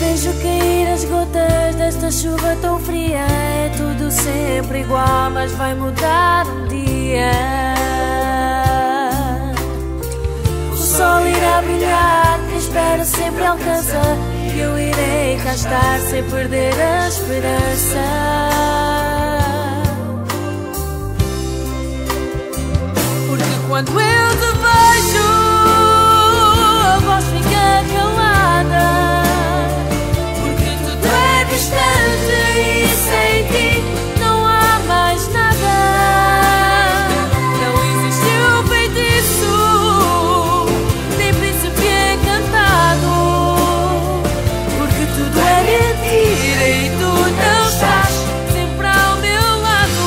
Vejo cair as gotas desta chuva tão fria. É tudo sempre igual, mas vai mudar um dia. O sol irá brilhar, quem espera sempre alcança. E eu irei cá estar sem perder a esperança. Porque quando eu te vejo, a voz fica calada. Distante e sem ti não há mais nada. Não existe o feitiço, nem príncipe encantado. Porque tudo é mentira e tu não estás sempre ao meu lado.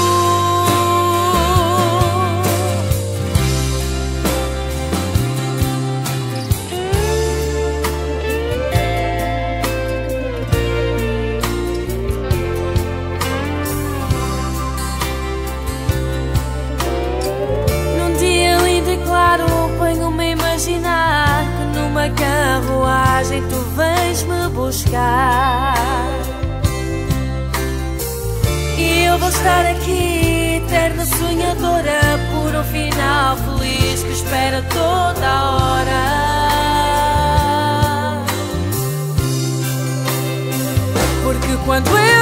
Ponho-me a imaginar que numa carruagem tu vens me buscar. E eu vou estar aqui, eterna sonhadora, por um final feliz que espera toda a hora. Porque quando eu